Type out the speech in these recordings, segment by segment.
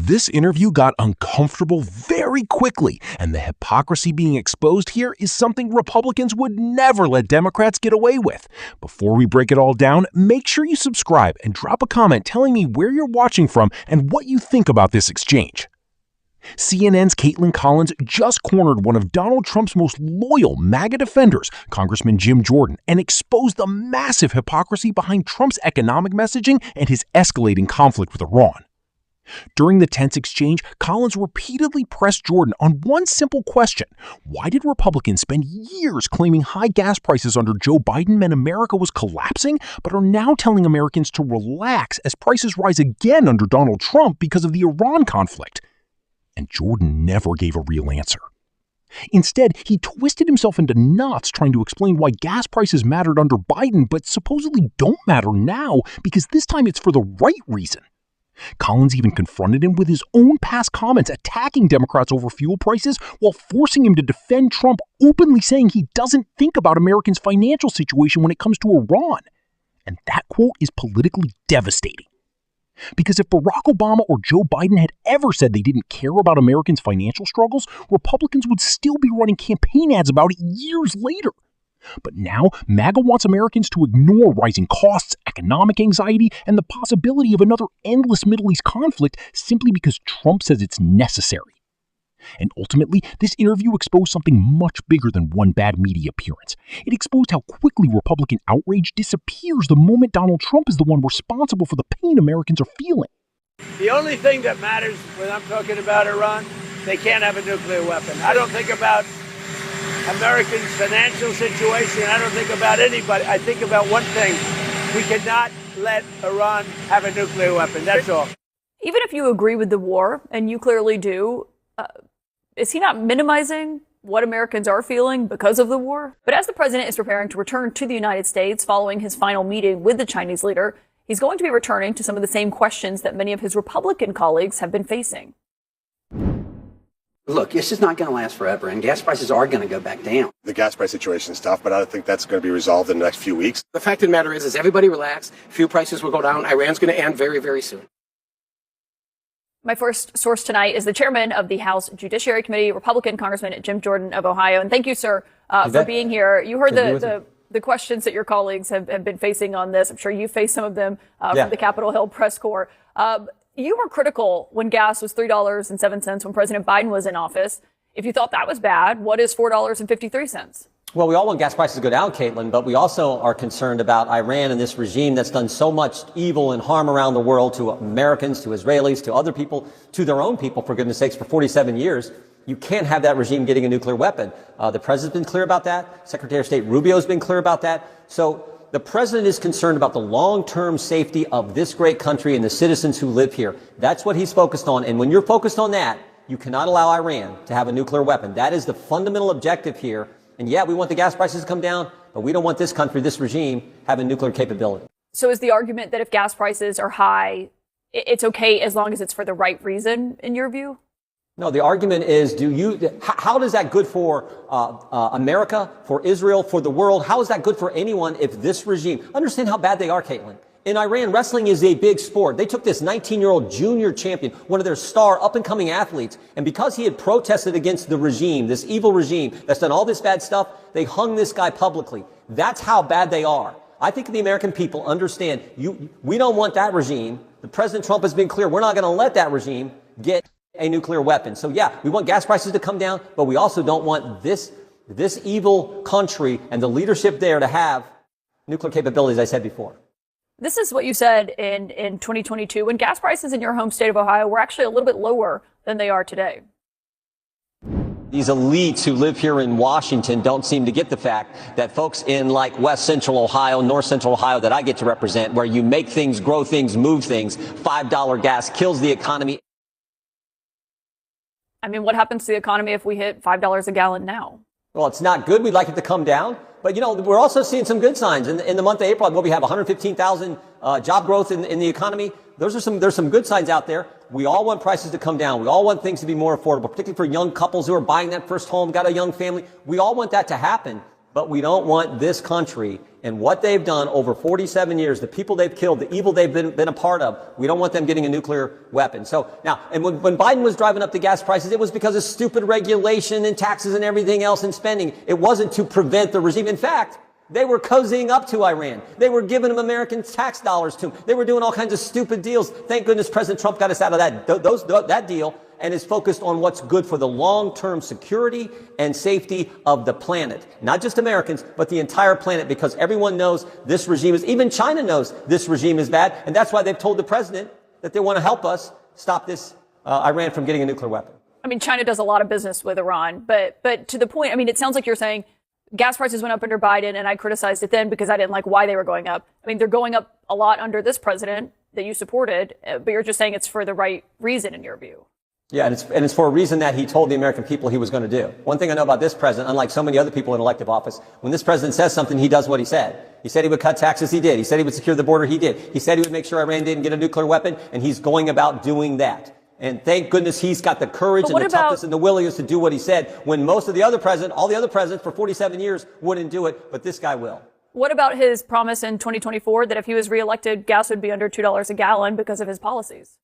This interview got uncomfortable very quickly, and the hypocrisy being exposed here is something Republicans would never let Democrats get away with. Before we break it all down, make sure you subscribe and drop a comment telling me where you're watching from and what you think about this exchange. CNN's Kaitlan Collins just cornered one of Donald Trump's most loyal MAGA defenders, Congressman Jim Jordan, and exposed the massive hypocrisy behind Trump's economic messaging and his escalating conflict with Iran. During the tense exchange, Collins repeatedly pressed Jordan on one simple question: why did Republicans spend years claiming high gas prices under Joe Biden meant America was collapsing, but are now telling Americans to relax as prices rise again under Donald Trump because of the Iran conflict? And Jordan never gave a real answer. Instead, he twisted himself into knots trying to explain why gas prices mattered under Biden, but supposedly don't matter now because this time it's for the right reason. Collins even confronted him with his own past comments attacking Democrats over fuel prices while forcing him to defend Trump, openly saying he doesn't think about Americans' financial situation when it comes to Iran. And that quote is politically devastating. Because if Barack Obama or Joe Biden had ever said they didn't care about Americans' financial struggles, Republicans would still be running campaign ads about it years later. But now, MAGA wants Americans to ignore rising costs, economic anxiety, and the possibility of another endless Middle East conflict simply because Trump says it's necessary. And ultimately, this interview exposed something much bigger than one bad media appearance. It exposed how quickly Republican outrage disappears the moment Donald Trump is the one responsible for the pain Americans are feeling. The only thing that matters when I'm talking about Iran, they can't have a nuclear weapon. I don't think about Americans' financial situation. I don't think about anybody. I think about one thing. We cannot let Iran have a nuclear weapon. That's all. Even if you agree with the war, and you clearly do, is he not minimizing what Americans are feeling because of the war? But as the president is preparing to return to the United States following his final meeting with the Chinese leader, he's going to be returning to some of the same questions that many of his Republican colleagues have been facing. Look, this is not going to last forever, and gas prices are going to go back down. The gas price situation is tough, but I don't think that's going to be resolved in the next few weeks. The fact of the matter is everybody relax. Fuel prices will go down. Iran's going to end very, very soon. My first source tonight is the chairman of the House Judiciary Committee, Republican Congressman Jim Jordan of Ohio. And thank you, sir, for being here. You heard the questions that your colleagues have been facing on this. I'm sure you faced some of them from the Capitol Hill press corps. You were critical when gas was $3.07 when President Biden was in office. If you thought that was bad, what is $4.53? Well, we all want gas prices to go down, Kaitlan, but we also are concerned about Iran and this regime that's done so much evil and harm around the world to Americans, to Israelis, to other people, to their own people, for goodness sakes, for 47 years. You can't have that regime getting a nuclear weapon. The president's been clear about that. Secretary of State Rubio's been clear about that. So the president is concerned about the long-term safety of this great country and the citizens who live here. That's what he's focused on. And when you're focused on that, you cannot allow Iran to have a nuclear weapon. That is the fundamental objective here. And yeah, we want the gas prices to come down, but we don't want this country, this regime, having nuclear capability. So is the argument that if gas prices are high, it's okay as long as it's for the right reason, in your view? No, the argument is, how is that good for America, for Israel, for the world? How is that good for anyone if this regime, understand how bad they are, Kaitlan. In Iran, wrestling is a big sport. They took this 19-year-old junior champion, one of their star up-and-coming athletes, and because he had protested against the regime, this evil regime that's done all this bad stuff, they hung this guy publicly. That's how bad they are. I think the American people understand, we don't want that regime. The President Trump has been clear, we're not going to let that regime get a nuclear weapon. So yeah, we want gas prices to come down, but we also don't want this evil country and the leadership there to have nuclear capabilities, as I said before. This is what you said in 2022 when gas prices in your home state of Ohio were actually a little bit lower than they are today. These elites who live here in Washington don't seem to get the fact that folks in like West Central Ohio, North Central Ohio that I get to represent, where you make things, grow things, move things, $5 gas kills the economy. I mean, what happens to the economy if we hit $5 a gallon now? Well, it's not good. We'd like it to come down. But, we're also seeing some good signs. In the month of April, we have 115,000 job growth in the economy. There's some good signs out there. We all want prices to come down. We all want things to be more affordable, particularly for young couples who are buying that first home, got a young family. We all want that to happen. but we don't want this country and what they've done over 47 years, the people they've killed, the evil they've been a part of, we don't want them getting a nuclear weapon. So now, and when Biden was driving up the gas prices, it was because of stupid regulation and taxes and everything else and spending. It wasn't to prevent the regime. In fact, they were cozying up to Iran. They were giving them American tax dollars to them. They were doing all kinds of stupid deals. Thank goodness President Trump got us out of that deal and is focused on what's good for the long-term security and safety of the planet. Not just Americans, but the entire planet, because everyone knows this regime is, even China knows this regime is bad, and that's why they've told the president that they want to help us stop this Iran from getting a nuclear weapon. I mean, China does a lot of business with Iran, but to the point, I mean, it sounds like you're saying gas prices went up under Biden, and I criticized it then because I didn't like why they were going up. I mean, they're going up a lot under this president that you supported, but you're just saying it's for the right reason in your view. Yeah, and it's for a reason that he told the American people he was going to do. One thing I know about this president, unlike so many other people in elective office, when this president says something, he does what he said. He said he would cut taxes, he did. He said he would secure the border, he did. He said he would make sure Iran didn't get a nuclear weapon, and he's going about doing that. And thank goodness he's got the courage and the toughness and the willingness to do what he said, when most of the other presidents, all the other presidents for 47 years wouldn't do it, but this guy will. What about his promise in 2024 that if he was reelected, gas would be under $2 a gallon because of his policies?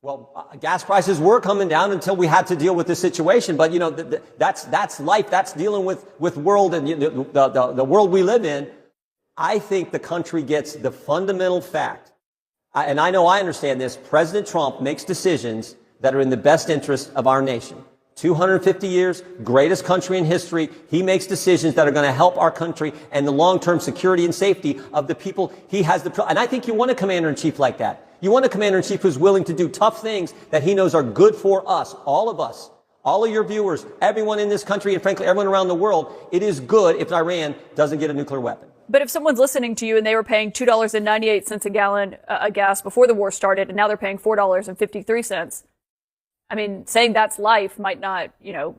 Well, gas prices were coming down until we had to deal with this situation. But, you know, that's life. That's dealing with world and the world we live in. I think the country gets the fundamental fact. And I know I understand this. President Trump makes decisions that are in the best interest of our nation. 250 years, greatest country in history. He makes decisions that are going to help our country and the long-term security and safety of the people he has. And I think you want a commander-in-chief like that. You want a commander-in-chief who's willing to do tough things that he knows are good for us, all of your viewers, everyone in this country, and frankly, everyone around the world. It is good if Iran doesn't get a nuclear weapon. But if someone's listening to you and they were paying $2.98 a gallon of gas before the war started, and now they're paying $4.53, I mean, saying that's life might not,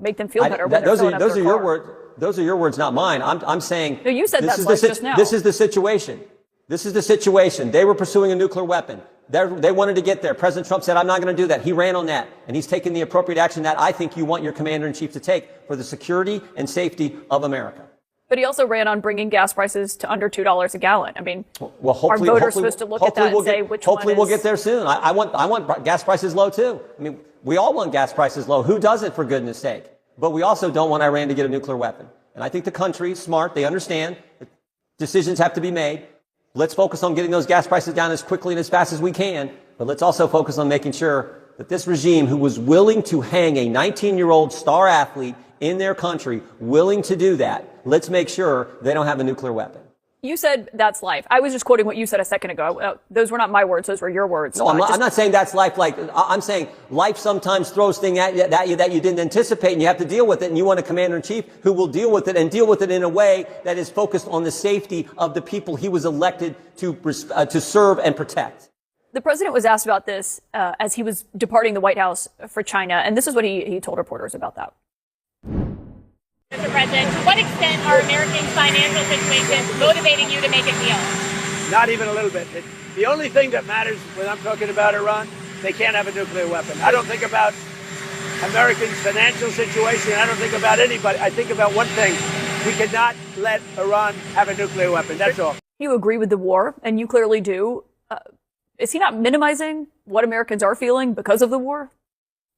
make them feel better. Those are your words. Those are your words, not mine. I'm saying. No, you said that's life just now. This is the situation. This is the situation. They were pursuing a nuclear weapon. They wanted to get there. President Trump said, I'm not going to do that. He ran on that. And he's taken the appropriate action that I think you want your commander-in-chief to take for the security and safety of America. But he also ran on bringing gas prices to under $2 a gallon. I mean, well, are voters supposed to look at that and say which one is? Hopefully we'll get there soon. I want gas prices low too. I mean, we all want gas prices low. Who doesn't, for goodness sake? But we also don't want Iran to get a nuclear weapon. And I think the country is smart. They understand that decisions have to be made. Let's focus on getting those gas prices down as quickly and as fast as we can. But let's also focus on making sure that this regime, who was willing to hang a 19-year-old star athlete in their country, willing to do that, let's make sure they don't have a nuclear weapon. You said that's life. I was just quoting what you said a second ago. Those were not my words. Those were your words. No, I'm not saying that's life. I'm saying life sometimes throws things at you that you didn't anticipate, and you have to deal with it. And you want a commander-in-chief who will deal with it and deal with it in a way that is focused on the safety of the people he was elected to serve and protect. The president was asked about this as he was departing the White House for China, and this is what he told reporters about that. Mr. President, to what extent are Americans' financial situations motivating you to make a deal? Not even a little bit. The only thing that matters when I'm talking about Iran, they can't have a nuclear weapon. I don't think about Americans' financial situation. I don't think about anybody. I think about one thing. We cannot let Iran have a nuclear weapon. That's all. You agree with the war, and you clearly do. Is he not minimizing what Americans are feeling because of the war?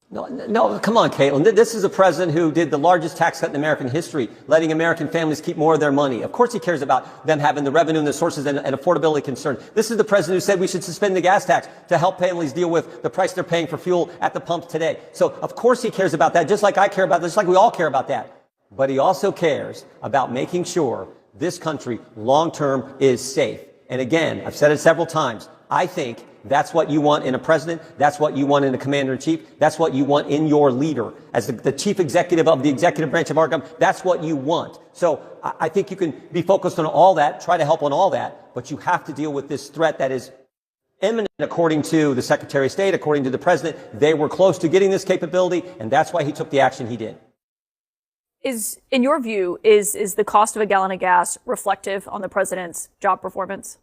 No, come on, Kaitlan. This is a president who did the largest tax cut in American history, letting American families keep more of their money. Of course he cares about them having the revenue and the sources and affordability concerns. This is the president who said we should suspend the gas tax to help families deal with the price they're paying for fuel at the pump today. So, of course he cares about that, just like I care about that, just like we all care about that. But he also cares about making sure this country long-term is safe. And again, I've said it several times, I think that's what you want in a president. That's what you want in a commander-in-chief. That's what you want in your leader. As the chief executive of the executive branch of our government, that's what you want. So I think you can be focused on all that, try to help on all that, but you have to deal with this threat that is imminent, according to the Secretary of State, according to the president. They were close to getting this capability, and that's why he took the action he did. In your view, is the cost of a gallon of gas reflective on the president's job performance?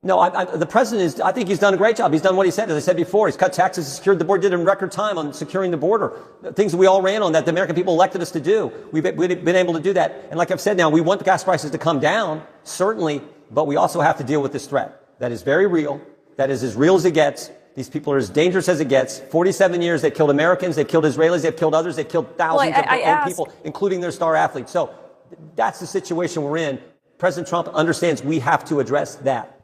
No, the president I think he's done a great job. He's done what he said. As I said before, he's cut taxes, secured the border, did in record time on securing the border. Things that we all ran on that the American people elected us to do. We've been able to do that. And like I've said now, we want the gas prices to come down, certainly, but we also have to deal with this threat. That is very real. That is as real as it gets. These people are as dangerous as it gets. 47 years, they've killed Americans, they've killed Israelis, they've killed others, they've killed thousands of their own people, including their star athletes. So that's the situation we're in. President Trump understands we have to address that.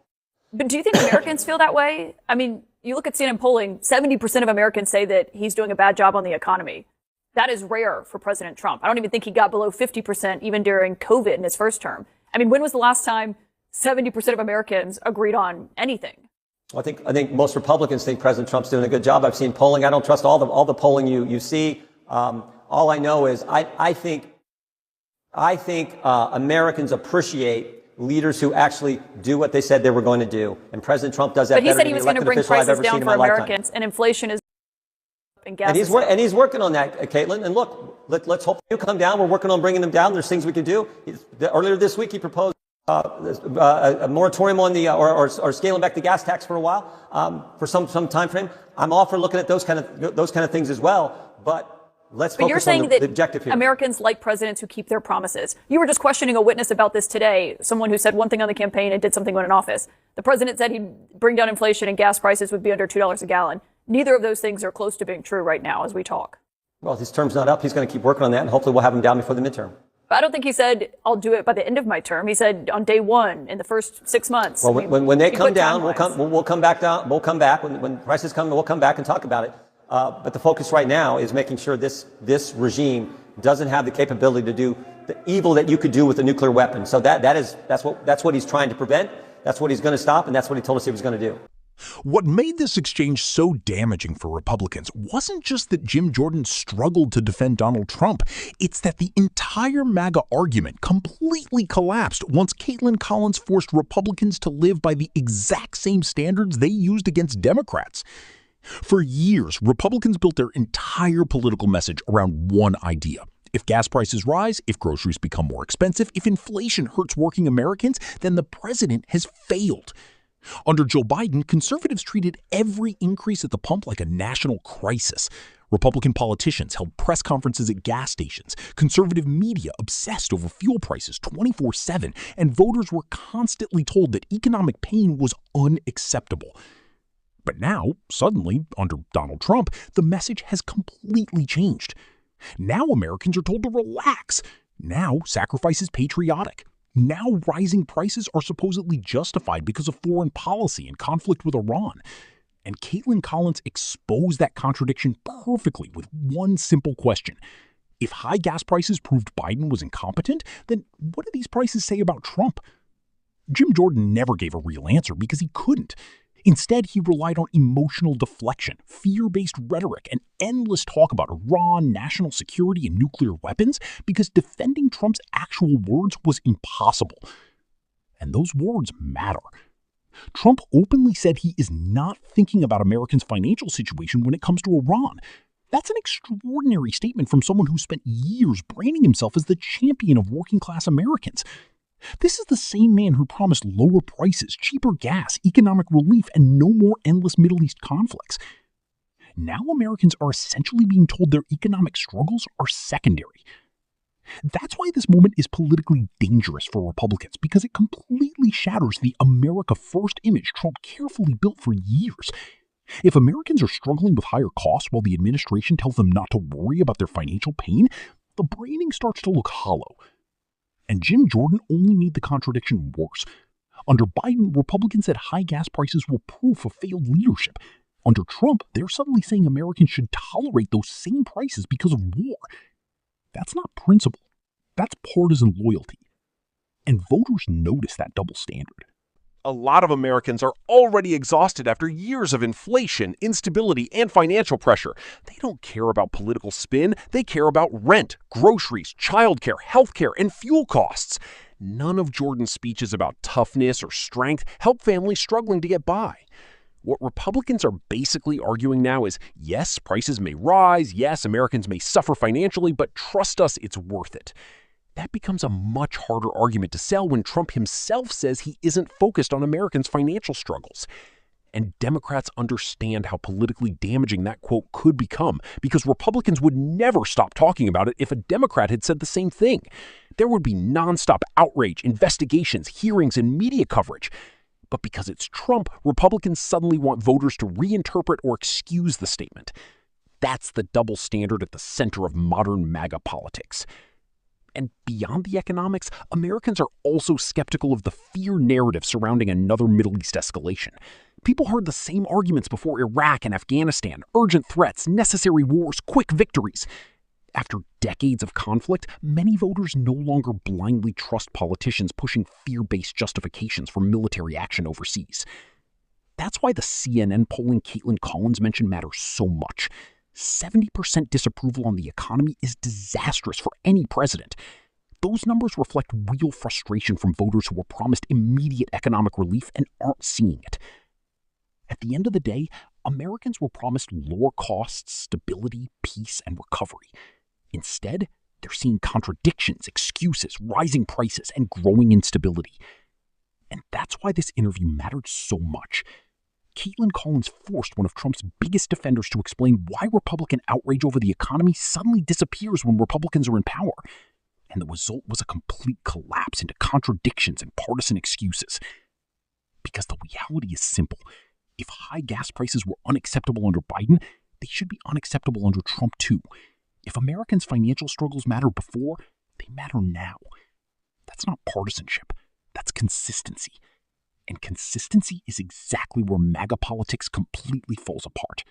But do you think Americans feel that way? I mean, you look at CNN polling, 70% of Americans say that he's doing a bad job on the economy. That is rare for President Trump. I don't even think he got below 50% even during COVID in his first term. I mean, when was the last time 70% of Americans agreed on anything? Well, I think most Republicans think President Trump's doing a good job. I've seen polling. I don't trust all the polling you see. All I know is I think Americans appreciate leaders who actually do what they said they were going to do. And President Trump does that better than any elected official I've ever seen in my lifetime. But he said he was going to bring prices down for Americans, and inflation is and gas. And he's working on that, Kaitlan. And look, let's hope you come down. We're working on bringing them down. There's things we can do. Earlier this week, he proposed a moratorium on the or scaling back the gas tax for a while for some time frame. I'm all for looking at those kind of things as well. But let's focus on the objective here. Americans like presidents who keep their promises. You were just questioning a witness about this today, someone who said one thing on the campaign and did something when in office. The president said he'd bring down inflation and gas prices would be under $2 a gallon. Neither of those things are close to being true right now as we talk. Well, his term's not up. He's going to keep working on that, and hopefully we'll have him down before the midterm. But I don't think he said, I'll do it by the end of my term. He said on day one, in the first 6 months. Well, when they come down, we'll come back down. We'll come back. When prices come, we'll come back and talk about it. But the focus right now is making sure this regime doesn't have the capability to do the evil that you could do with a nuclear weapon. So that's what he's trying to prevent. That's what he's going to stop, and that's what he told us he was going to do. What made this exchange so damaging for Republicans wasn't just that Jim Jordan struggled to defend Donald Trump. It's that the entire MAGA argument completely collapsed once Kaitlan Collins forced Republicans to live by the exact same standards they used against Democrats. For years, Republicans built their entire political message around one idea. If gas prices rise, if groceries become more expensive, if inflation hurts working Americans, then the president has failed. Under Joe Biden, conservatives treated every increase at the pump like a national crisis. Republican politicians held press conferences at gas stations. Conservative media obsessed over fuel prices 24/7, and voters were constantly told that economic pain was unacceptable. But now, suddenly, under Donald Trump, the message has completely changed. Now Americans are told to relax. Now sacrifice is patriotic. Now rising prices are supposedly justified because of foreign policy and conflict with Iran. And Kaitlan Collins exposed that contradiction perfectly with one simple question. If high gas prices proved Biden was incompetent, then what do these prices say about Trump? Jim Jordan never gave a real answer because he couldn't. Instead, he relied on emotional deflection, fear-based rhetoric, and endless talk about Iran, national security, and nuclear weapons because defending Trump's actual words was impossible. And those words matter. Trump openly said he is not thinking about Americans' financial situation when it comes to Iran. That's an extraordinary statement from someone who spent years branding himself as the champion of working-class Americans. This is the same man who promised lower prices, cheaper gas, economic relief, and no more endless Middle East conflicts. Now Americans are essentially being told their economic struggles are secondary. That's why this moment is politically dangerous for Republicans, because it completely shatters the America First image Trump carefully built for years. If Americans are struggling with higher costs while the administration tells them not to worry about their financial pain, the branding starts to look hollow. And Jim Jordan only made the contradiction worse. Under Biden, Republicans said high gas prices were proof of failed leadership. Under Trump, they're suddenly saying Americans should tolerate those same prices because of war. That's not principle. That's partisan loyalty. And voters notice that double standard. A lot of Americans are already exhausted after years of inflation, instability, and financial pressure. They don't care about political spin. They care about rent, groceries, childcare, healthcare, and fuel costs. None of Jordan's speeches about toughness or strength help families struggling to get by. What Republicans are basically arguing now is, yes, prices may rise, yes, Americans may suffer financially, but trust us, it's worth it. That becomes a much harder argument to sell when Trump himself says he isn't focused on Americans' financial struggles. And Democrats understand how politically damaging that quote could become, because Republicans would never stop talking about it if a Democrat had said the same thing. There would be nonstop outrage, investigations, hearings, and media coverage. But because it's Trump, Republicans suddenly want voters to reinterpret or excuse the statement. That's the double standard at the center of modern MAGA politics. And beyond the economics, Americans are also skeptical of the fear narrative surrounding another Middle East escalation. People heard the same arguments before Iraq and Afghanistan: urgent threats, necessary wars, quick victories. After decades of conflict, many voters no longer blindly trust politicians pushing fear-based justifications for military action overseas. That's why the CNN polling Kaitlan Collins mentioned matters so much. 70% disapproval on the economy is disastrous for any president. Those numbers reflect real frustration from voters who were promised immediate economic relief and aren't seeing it. At the end of the day, Americans were promised lower costs, stability, peace, and recovery. Instead, they're seeing contradictions, excuses, rising prices, and growing instability. And that's why this interview mattered so much. Kaitlan Collins forced one of Trump's biggest defenders to explain why Republican outrage over the economy suddenly disappears when Republicans are in power. And the result was a complete collapse into contradictions and partisan excuses. Because the reality is simple. If high gas prices were unacceptable under Biden, they should be unacceptable under Trump too. If Americans' financial struggles mattered before, they matter now. That's not partisanship. That's consistency. And consistency is exactly where MAGA politics completely falls apart.